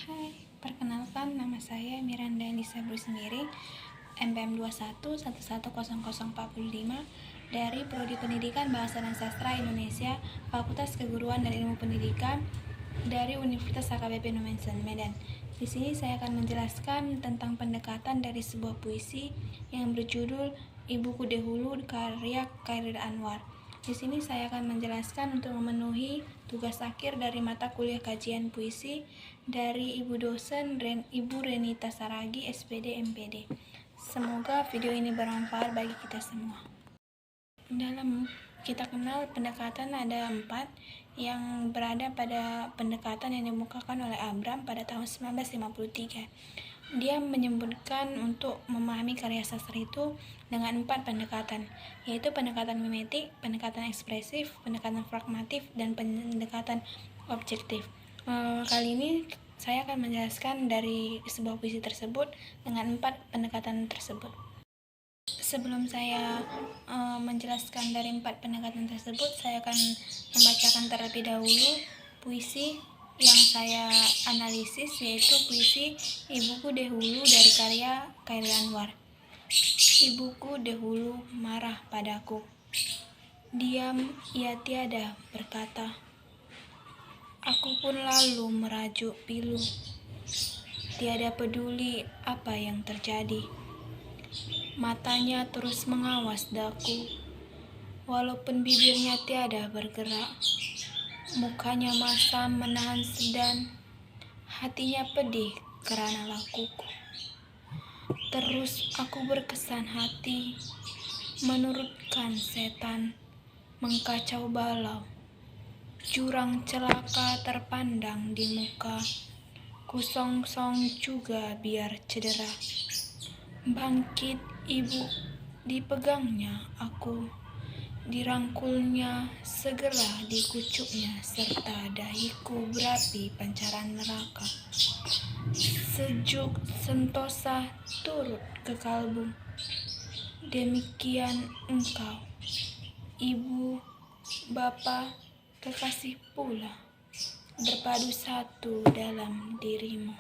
Hai, perkenalkan nama saya Miranda Elisa Brusmiring, MPM 21110045 dari Prodi Pendidikan Bahasa dan Sastra Indonesia, Fakultas Keguruan dan Ilmu Pendidikan dari Universitas AKBP Numansen, Medan. Di sini saya akan menjelaskan tentang pendekatan dari sebuah puisi yang berjudul Ibuku Dahulu karya Chairil Anwar. Di sini saya akan menjelaskan untuk memenuhi tugas akhir dari mata kuliah kajian puisi dari Ibu dosen Ibu Renita Saragi, SPD MPD. Semoga video ini bermanfaat bagi kita semua. Dalam kita kenal pendekatan ada 4 yang berada pada pendekatan yang dikemukakan oleh Abram pada tahun 1953. Dia menyebutkan untuk memahami karya sastra itu dengan 4 pendekatan, yaitu pendekatan mimetik, pendekatan ekspresif, pendekatan pragmatif, dan pendekatan objektif. Kali ini saya akan menjelaskan dari sebuah puisi tersebut dengan 4 pendekatan tersebut. Sebelum saya menjelaskan dari 4 pendekatan tersebut, saya akan membacakan terlebih dahulu puisi yang saya analisis, yaitu puisi Ibuku Dahulu dari karya Chairil Anwar. Ibuku dahulu marah padaku. Diam ia tiada berkata. Aku pun lalu merajuk pilu. Tiada peduli apa yang terjadi. Matanya terus mengawas daku. Walaupun bibirnya tiada bergerak. Mukanya masam menahan sedan, hatinya pedih karena lakuku. Terus aku berkesan hati, menurutkan setan, mengkacau balau. Jurang celaka terpandang di muka, kusongsong juga biar cedera. Bangkit ibu, dipegangnya aku. Dirangkulnya, segera dikucuknya, serta dahiku berapi pancaran neraka. Sejuk sentosa turut ke kalbu. Demikian engkau, ibu, bapa, kekasih pula, berpadu satu dalam dirimu.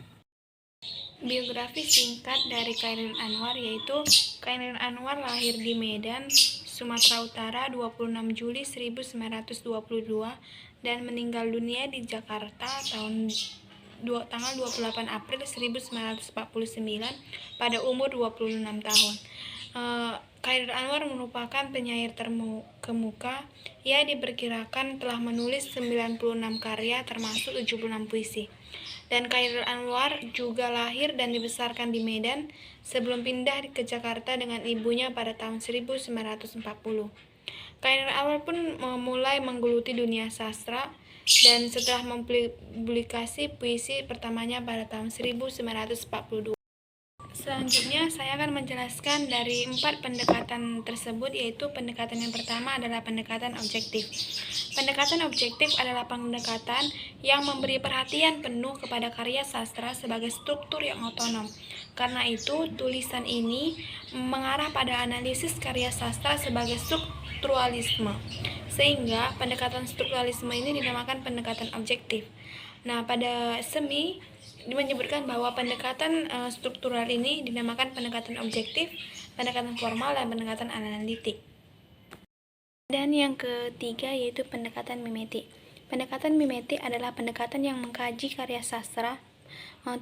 Biografi singkat dari Chairil Anwar, yaitu Chairil Anwar lahir di Medan, Sumatera Utara 26 Juli 1922 dan meninggal dunia di Jakarta tanggal 28 April 1949 pada umur 26 tahun. Chairil Anwar merupakan penyair terkemuka. Ia diperkirakan telah menulis 96 karya termasuk 76 puisi. Dan Chairil Anwar juga lahir dan dibesarkan di Medan sebelum pindah ke Jakarta dengan ibunya pada tahun 1940. Chairil Anwar pun mulai menggeluti dunia sastra dan setelah mempublikasi puisi pertamanya pada tahun 1942. Selanjutnya saya akan menjelaskan dari 4 pendekatan tersebut, yaitu pendekatan yang pertama adalah pendekatan objektif. Pendekatan objektif adalah pendekatan yang memberi perhatian penuh kepada karya sastra sebagai struktur yang otonom. Karena itu, tulisan ini mengarah pada analisis karya sastra sebagai strukturalisme. Sehingga pendekatan strukturalisme ini dinamakan pendekatan objektif. Nah, pada semi menyebutkan bahwa pendekatan struktural ini dinamakan pendekatan objektif, pendekatan formal, dan pendekatan analitik. Dan yang ketiga yaitu pendekatan mimetik. Pendekatan mimetik adalah pendekatan yang mengkaji karya sastra,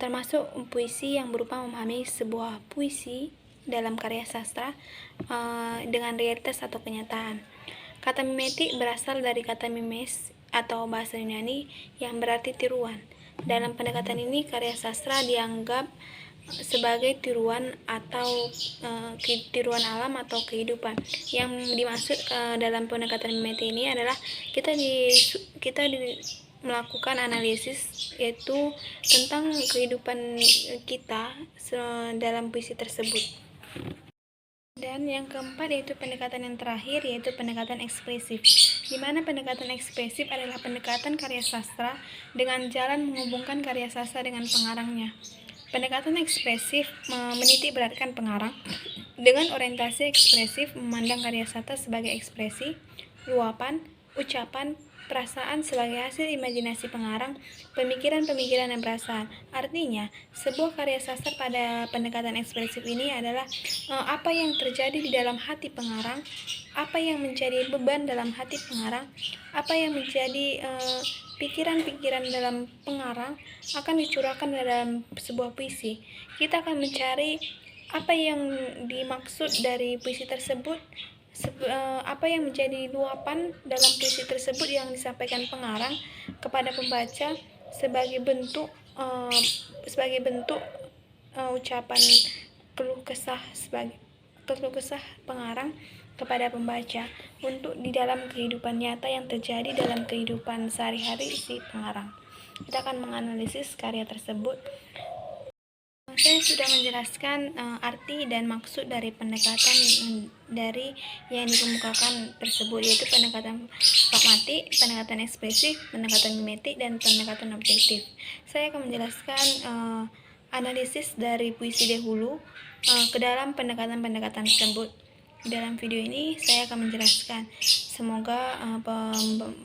termasuk puisi, yang berupa memahami sebuah puisi dalam karya sastra dengan realitas atau kenyataan. Kata mimetik berasal dari kata mimes atau bahasa Yunani yang berarti tiruan. Dalam pendekatan ini, karya sastra dianggap sebagai tiruan atau tiruan alam atau kehidupan. Yang dimaksud dalam pendekatan mimetik ini adalah kita melakukan analisis, yaitu tentang kehidupan kita dalam puisi tersebut. Dan yang keempat yaitu pendekatan yang terakhir, yaitu pendekatan ekspresif, di mana pendekatan ekspresif adalah pendekatan karya sastra dengan jalan menghubungkan karya sastra dengan pengarangnya. Pendekatan ekspresif menitik beratkan pengarang dengan orientasi ekspresif, memandang karya sastra sebagai ekspresi, luapan, ucapan, perasaan sebagai hasil imajinasi pengarang, pemikiran-pemikiran dan perasaan. Artinya, sebuah karya sastra pada pendekatan ekspresif ini adalah apa yang terjadi di dalam hati pengarang, apa yang menjadi beban dalam hati pengarang, apa yang menjadi pikiran-pikiran dalam pengarang akan dicurahkan dalam sebuah puisi. Kita akan mencari apa yang dimaksud dari puisi tersebut, apa yang menjadi luapan dalam puisi tersebut yang disampaikan pengarang kepada pembaca sebagai bentuk ucapan keluh kesah pengarang kepada pembaca untuk di dalam kehidupan nyata yang terjadi dalam kehidupan sehari-hari si pengarang. Kita akan menganalisis karya tersebut. Saya sudah menjelaskan arti dan maksud dari pendekatan dari yang dikemukakan tersebut, yaitu pendekatan pragmatik, pendekatan ekspresif, pendekatan mimetik, dan pendekatan objektif. Saya akan menjelaskan analisis dari puisi dahulu ke dalam pendekatan-pendekatan tersebut. Di dalam video ini saya akan menjelaskan. Semoga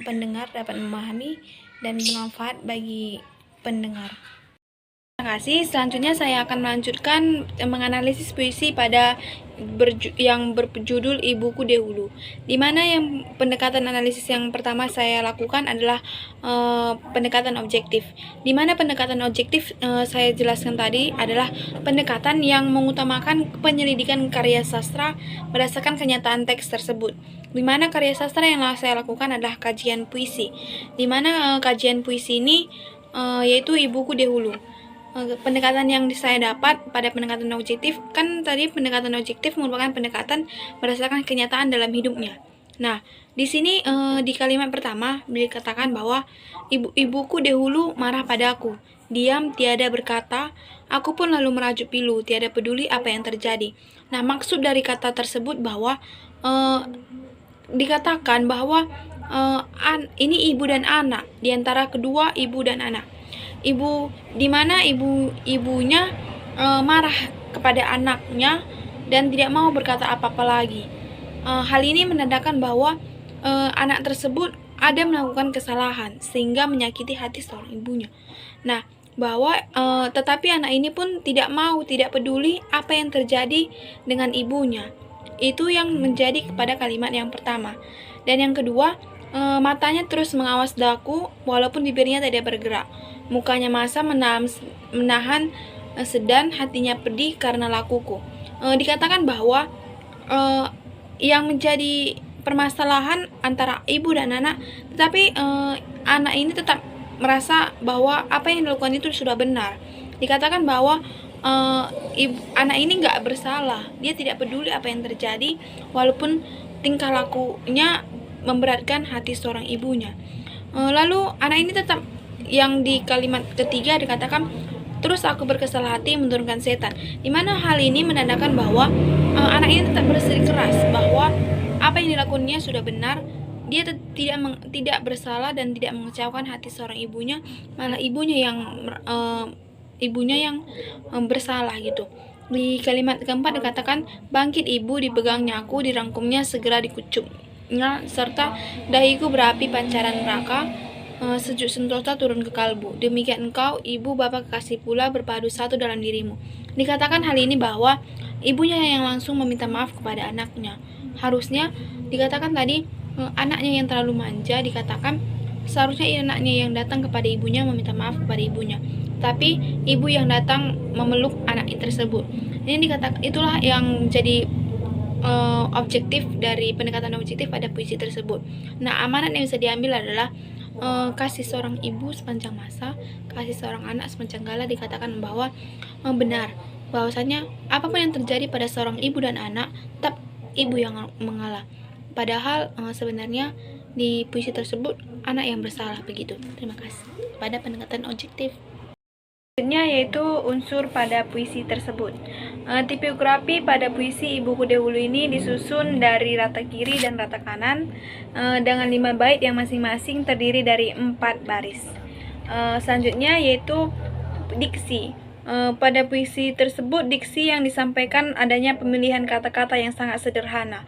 pendengar dapat memahami dan bermanfaat bagi pendengar. Terima kasih. Selanjutnya saya akan melanjutkan menganalisis puisi pada yang berjudul Ibuku Dahulu, di mana yang pendekatan analisis yang pertama saya lakukan adalah pendekatan objektif. Di mana pendekatan objektif saya jelaskan tadi adalah pendekatan yang mengutamakan penyelidikan karya sastra berdasarkan kenyataan teks tersebut. Di mana karya sastra yang saya lakukan adalah kajian puisi. Di mana kajian puisi ini yaitu Ibuku Dahulu. Pendekatan yang saya dapat pada pendekatan objektif, kan tadi pendekatan objektif merupakan pendekatan berdasarkan kenyataan dalam hidupnya. Nah, di sini di kalimat pertama dikatakan bahwa ibuku dahulu marah padaku, diam tiada berkata, aku pun lalu merajuk pilu, tiada peduli apa yang terjadi. Nah, maksud dari kata tersebut bahwa dikatakan bahwa ini ibu dan anak, di antara kedua ibu dan anak. Di mana ibunya marah kepada anaknya dan tidak mau berkata apa-apa lagi. Hal ini menandakan bahwa anak tersebut ada melakukan kesalahan sehingga menyakiti hati seorang ibunya. Nah, tetapi anak ini pun tidak peduli apa yang terjadi dengan ibunya. Itu yang menjadi kepada kalimat yang pertama. Dan yang kedua, matanya terus mengawas daku walaupun bibirnya tidak bergerak. Mukanya masa menahan sedan, hatinya pedih karena lakuku. Dikatakan bahwa yang menjadi permasalahan antara ibu dan anak, tetapi anak ini tetap merasa bahwa apa yang dilakukan itu sudah benar. Dikatakan bahwa anak ini nggak bersalah, dia tidak peduli apa yang terjadi walaupun tingkah lakunya memberatkan hati seorang ibunya. Lalu anak ini tetap, yang di kalimat ketiga dikatakan, terus aku berkesalah hati menurunkan setan. Dimana hal ini menandakan bahwa anak ini tetap bersikeras bahwa apa yang dilakukannya sudah benar. Dia tidak bersalah dan tidak mengecewakan hati seorang ibunya, malah ibunya yang bersalah gitu. Di kalimat keempat dikatakan, bangkit ibu, dipegangnya aku, dirangkumnya segera dikucuknya, serta dahiku berapi pancaran neraka. Sejuk sentosa turun ke kalbu. Demikian engkau, ibu, bapak, kekasih pula berpadu satu dalam dirimu. Dikatakan hal ini bahwa ibunya yang langsung meminta maaf kepada anaknya. Harusnya dikatakan tadi anaknya yang terlalu manja, dikatakan seharusnya anaknya yang datang kepada ibunya meminta maaf kepada ibunya. Tapi ibu yang datang memeluk anak tersebut. Ini dikatakan, itulah yang jadi objektif dari pendekatan objektif pada puisi tersebut. Nah, amanat yang bisa diambil adalah kasih seorang ibu sepanjang masa, kasih seorang anak sepanjang gala. Dikatakan bahwa benar bahwasanya apapun yang terjadi pada seorang ibu dan anak, tetap ibu yang mengalah. Padahal sebenarnya di puisi tersebut anak yang bersalah begitu. Terima kasih. Pada pendekatan objektif yaitu unsur pada puisi tersebut. Tipografi pada puisi Ibuku Dahulu ini disusun dari rata kiri dan rata kanan dengan 5 bait yang masing-masing terdiri dari 4 baris. Selanjutnya yaitu diksi. Pada puisi tersebut diksi yang disampaikan adanya pemilihan kata-kata yang sangat sederhana.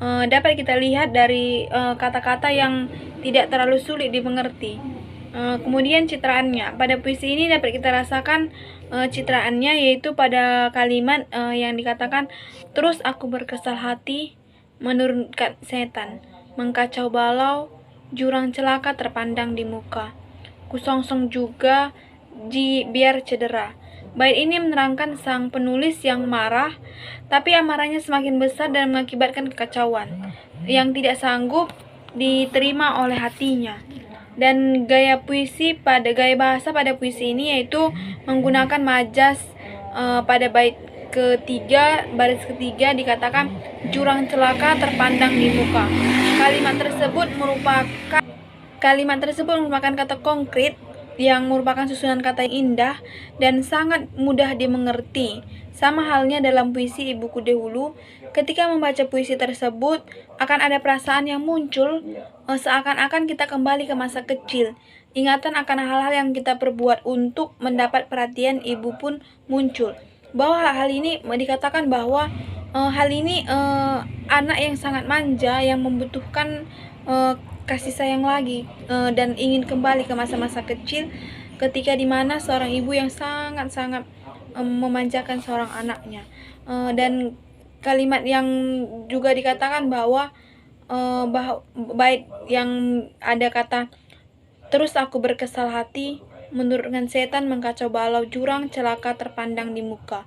dapat kita lihat dari kata-kata yang tidak terlalu sulit dimengerti. Kemudian citraannya, pada puisi ini dapat kita rasakan citraannya, yaitu pada kalimat yang dikatakan, terus aku berkesal hati menurunkan setan, mengkacau balau, jurang celaka terpandang di muka, kusongsong juga biar cedera. Bait ini menerangkan sang penulis yang marah, tapi amarahnya semakin besar dan mengakibatkan kekacauan yang tidak sanggup diterima oleh hatinya. Dan gaya bahasa pada puisi ini yaitu menggunakan majas. Pada baris ketiga dikatakan jurang celaka terpandang di muka. Kalimat tersebut merupakan kata konkret yang merupakan susunan kata yang indah dan sangat mudah dimengerti. Sama halnya dalam puisi Ibuku Dahulu, ketika membaca puisi tersebut akan ada perasaan yang muncul, seakan-akan kita kembali ke masa kecil. Ingatan akan hal-hal yang kita perbuat untuk mendapat perhatian ibu pun muncul. Bahwa hal ini dikatakan bahwa anak yang sangat manja yang membutuhkan kasih sayang lagi dan ingin kembali ke masa-masa kecil ketika dimana seorang ibu yang sangat-sangat memanjakan seorang anaknya. Dan kalimat yang juga dikatakan bahwa bait yang ada kata terus aku berkesal hati menurunkan setan, mengkacau balau, jurang celaka terpandang di muka,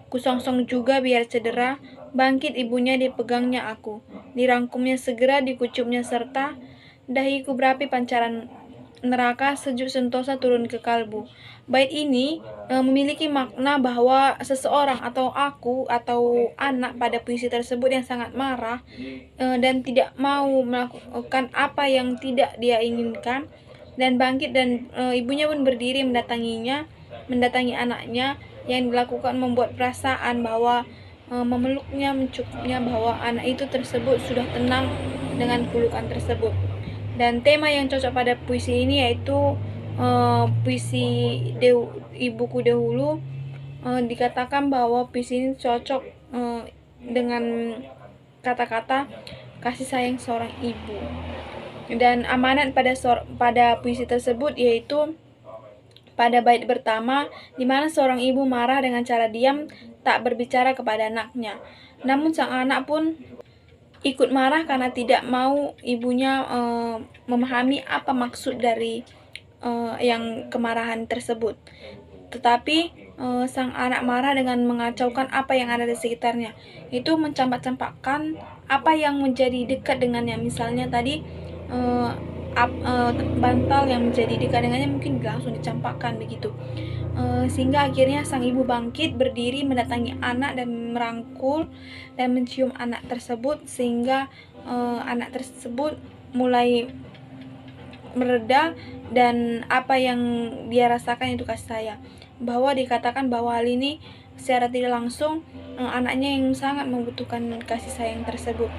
kusongsong juga biar cedera, bangkit ibunya dipegangnya aku, dirangkumnya segera, dikucupnya serta dahiku berapi pancaran neraka, sejuk sentosa turun ke kalbu. Bait ini memiliki makna bahwa seseorang atau aku atau anak pada puisi tersebut yang sangat marah dan tidak mau melakukan apa yang tidak dia inginkan, dan bangkit dan ibunya pun berdiri mendatangi anaknya, yang dilakukan membuat perasaan bahwa memeluknya, mencukupnya, bahwa anak itu tersebut sudah tenang dengan pelukan tersebut. Dan tema yang cocok pada puisi ini yaitu puisi Ibuku Dahulu. Dikatakan bahwa puisi ini cocok dengan kata-kata kasih sayang seorang ibu. Dan amanat pada puisi tersebut yaitu pada bait pertama, di mana seorang ibu marah dengan cara diam tak berbicara kepada anaknya. Namun sang anak pun ikut marah karena tidak mau ibunya memahami apa maksud dari yang kemarahan tersebut. Tetapi sang anak marah dengan mengacaukan apa yang ada di sekitarnya. Itu mencampak-campakkan apa yang menjadi dekat dengannya. Misalnya tadi bantal yang menjadi dekat dengannya mungkin langsung dicampakkan begitu. Sehingga akhirnya sang ibu bangkit, berdiri, mendatangi anak dan merangkul dan mencium anak tersebut, sehingga anak tersebut mulai mereda dan apa yang dia rasakan itu kasih sayang. Bahwa dikatakan bahwa hal ini secara tidak langsung anaknya yang sangat membutuhkan kasih sayang tersebut.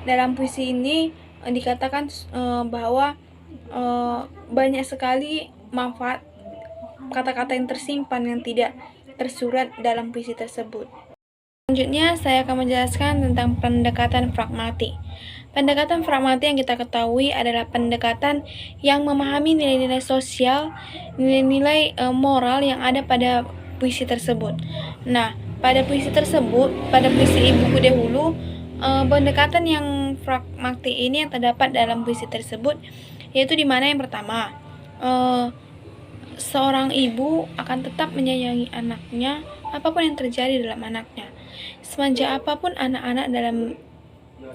Dalam puisi ini dikatakan bahwa banyak sekali manfaat kata-kata yang tersimpan yang tidak tersurat dalam puisi tersebut. Selanjutnya saya akan menjelaskan tentang pendekatan pragmatik. Pendekatan pragmatik yang kita ketahui adalah pendekatan yang memahami nilai-nilai sosial, nilai-nilai moral yang ada pada puisi tersebut. Nah, pada puisi Ibuku Dahulu, pendekatan yang pragmatik ini yang terdapat dalam puisi tersebut yaitu di mana yang pertama, seorang ibu akan tetap menyayangi anaknya apapun yang terjadi dalam anaknya. Semanja apapun anak-anak dalam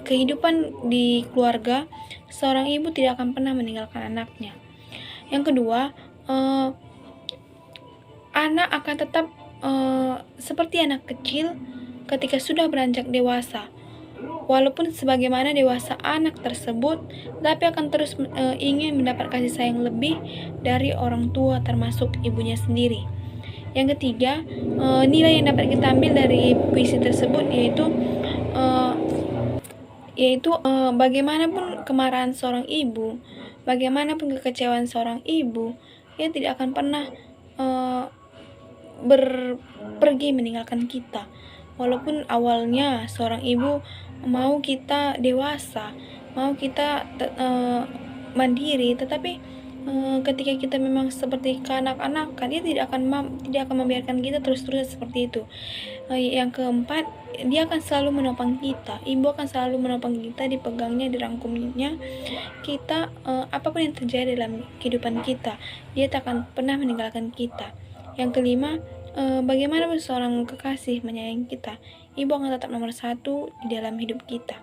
kehidupan di keluarga, seorang ibu tidak akan pernah meninggalkan anaknya. Yang kedua, anak akan tetap seperti anak kecil ketika sudah beranjak dewasa. Walaupun sebagaimana dewasa anak tersebut, tapi akan terus ingin mendapat kasih sayang lebih dari orang tua, termasuk ibunya sendiri. Yang ketiga, nilai yang dapat kita ambil dari puisi tersebut yaitu bagaimanapun kemarahan seorang ibu, bagaimanapun kekecewaan seorang ibu, ia tidak akan pernah pergi meninggalkan kita. Walaupun awalnya seorang ibu mau kita dewasa, mau kita mandiri, tetapi ketika kita memang seperti kanak-kanak, dia tidak akan membiarkan kita terus-terusan seperti itu. Yang keempat, dia akan selalu menopang kita. Ibu akan selalu menopang kita, dipegangnya, dirangkumnya kita, apapun yang terjadi dalam kehidupan kita, dia tak akan pernah meninggalkan kita. Yang kelima, bagaimana seorang kekasih menyayangi kita, ibu akan tetap nomor satu di dalam hidup kita.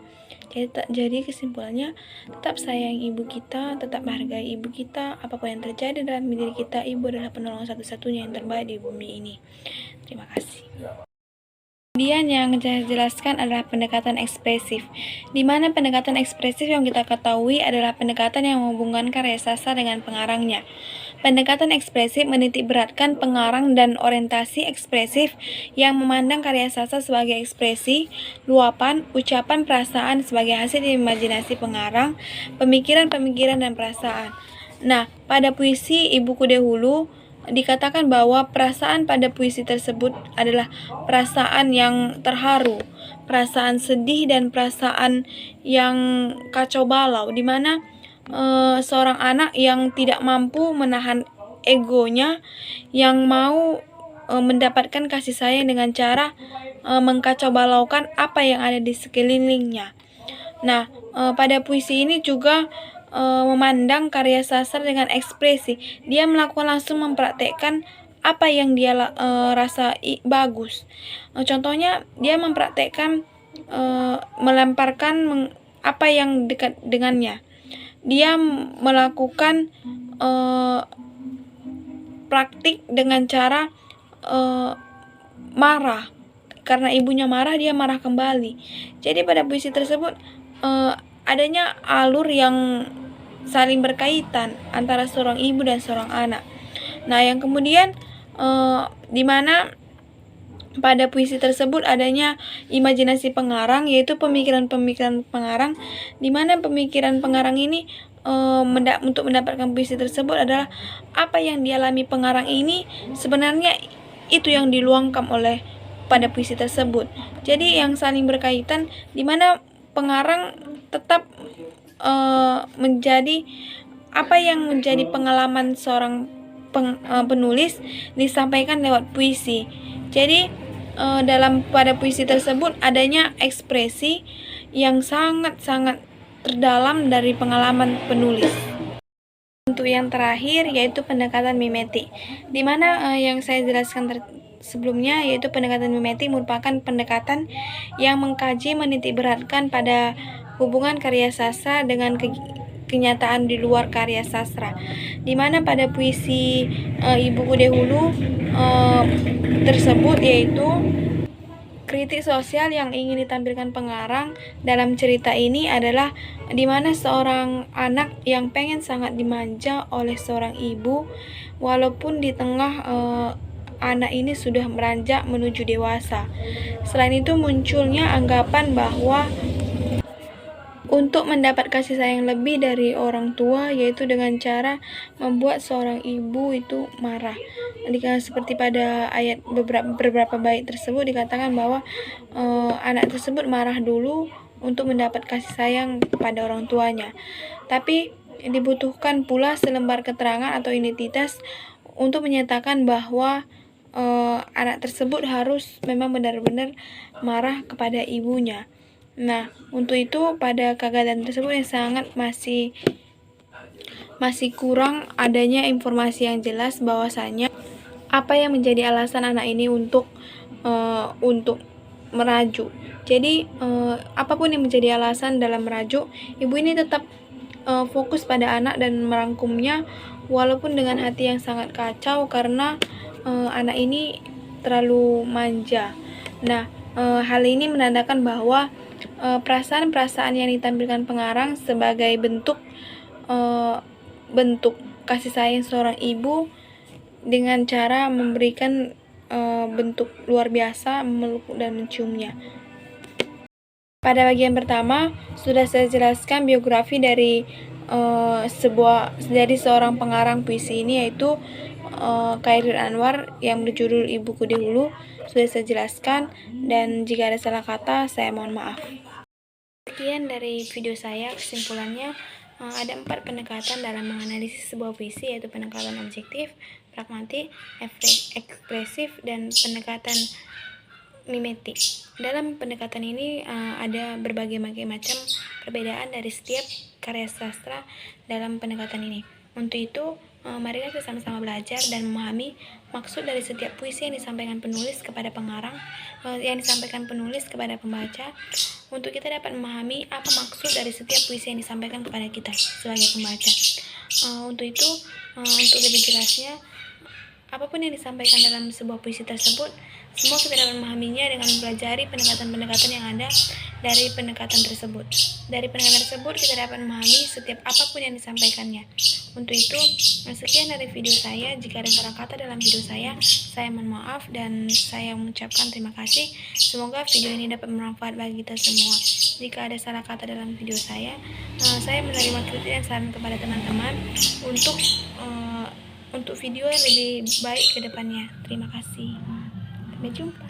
Jadi kesimpulannya, tetap sayang ibu kita, tetap menghargai ibu kita. Apapun yang terjadi dalam diri kita, ibu adalah penolong satu-satunya yang terbaik di bumi ini. Terima kasih. Kemudian yang saya jelaskan adalah pendekatan ekspresif, di mana pendekatan ekspresif yang kita ketahui adalah pendekatan yang menghubungkan karya sastra dengan pengarangnya. Pendekatan ekspresif menitik beratkan pengarang dan orientasi ekspresif yang memandang karya sastra sebagai ekspresi, luapan, ucapan perasaan sebagai hasil imajinasi pengarang, pemikiran-pemikiran dan perasaan. Nah, pada puisi Ibuku Dahulu dikatakan bahwa perasaan pada puisi tersebut adalah perasaan yang terharu, perasaan sedih, dan perasaan yang kacau balau, di mana seorang anak yang tidak mampu menahan egonya, yang mau mendapatkan kasih sayang dengan cara mengkacau balaukan apa yang ada di sekelilingnya. Nah, pada puisi ini juga memandang karya sastra dengan ekspresi. Dia melakukan langsung mempraktekkan apa yang dia rasa bagus. Contohnya, dia mempraktekkan melemparkan apa yang dekat dengannya. Dia melakukan praktik dengan cara marah. Karena ibunya marah, dia marah kembali. Jadi pada puisi tersebut adanya alur yang saling berkaitan antara seorang ibu dan seorang anak. Nah, yang kemudian di mana pada puisi tersebut adanya imajinasi pengarang, yaitu pemikiran-pemikiran pengarang, di mana pemikiran pengarang ini untuk mendapatkan puisi tersebut adalah apa yang dialami pengarang ini sebenarnya itu yang diluangkan oleh pada puisi tersebut. Jadi yang saling berkaitan, di mana pengarang tetap menjadi apa yang menjadi pengalaman seorang penulis disampaikan lewat puisi. Jadi dalam pada puisi tersebut adanya ekspresi yang sangat-sangat terdalam dari pengalaman penulis. Untuk yang terakhir yaitu pendekatan mimetik, di mana yang saya jelaskan sebelumnya, yaitu pendekatan mimetik merupakan pendekatan yang mengkaji menitik beratkan pada hubungan karya sastra dengan kenyataan di luar karya sastra, di mana pada puisi Ibuku Dahulu tersebut yaitu kritik sosial yang ingin ditampilkan pengarang dalam cerita ini adalah di mana seorang anak yang pengen sangat dimanja oleh seorang ibu, walaupun di tengah anak ini sudah beranjak menuju dewasa. Selain itu munculnya anggapan bahwa untuk mendapat kasih sayang lebih dari orang tua, yaitu dengan cara membuat seorang ibu itu marah. Seperti pada ayat beberapa bait tersebut dikatakan bahwa anak tersebut marah dulu untuk mendapat kasih sayang pada orang tuanya. Tapi dibutuhkan pula selembar keterangan atau identitas untuk menyatakan bahwa anak tersebut harus memang benar-benar marah kepada ibunya. Nah, untuk itu pada kegagalan tersebut yang sangat masih kurang adanya informasi yang jelas bahwasanya apa yang menjadi alasan anak ini untuk merajuk. Jadi apapun yang menjadi alasan dalam merajuk, ibu ini tetap fokus pada anak dan merangkumnya walaupun dengan hati yang sangat kacau karena anak ini terlalu manja. Nah, hal ini menandakan bahwa perasaan-perasaan yang ditampilkan pengarang sebagai bentuk kasih sayang seorang ibu dengan cara memberikan bentuk luar biasa, memeluk dan menciumnya. Pada bagian pertama sudah saya jelaskan biografi dari seorang pengarang puisi ini, yaitu Khairil Anwar yang berjudul Ibuku di Hulu sudah saya jelaskan, dan jika ada salah kata saya mohon maaf. Sekian dari video saya. Kesimpulannya, ada 4 pendekatan dalam menganalisis sebuah puisi, yaitu pendekatan objektif, pragmatik, ekspresif, dan pendekatan mimetik. Dalam pendekatan ini ada berbagai macam perbedaan dari setiap karya sastra dalam pendekatan ini. Untuk itu, mari kita sama-sama belajar dan memahami maksud dari setiap puisi yang disampaikan penulis kepada pengarang, yang disampaikan penulis kepada pembaca, untuk kita dapat memahami apa maksud dari setiap puisi yang disampaikan kepada kita sebagai pembaca. Untuk itu, untuk lebih jelasnya, apapun yang disampaikan dalam sebuah puisi tersebut, semua kita dapat memahaminya dengan mempelajari pendekatan-pendekatan yang ada dari pendekatan tersebut. Dari pendekatan tersebut kita dapat memahami setiap apapun yang disampaikannya. Untuk itu, sekian dari video saya. Jika ada salah kata dalam video saya mohon maaf dan saya mengucapkan terima kasih. Semoga video ini dapat bermanfaat bagi kita semua. Jika ada salah kata dalam video saya menerima kritik dan saran kepada teman-teman untuk video yang lebih baik ke depannya. Terima kasih. Sampai jumpa.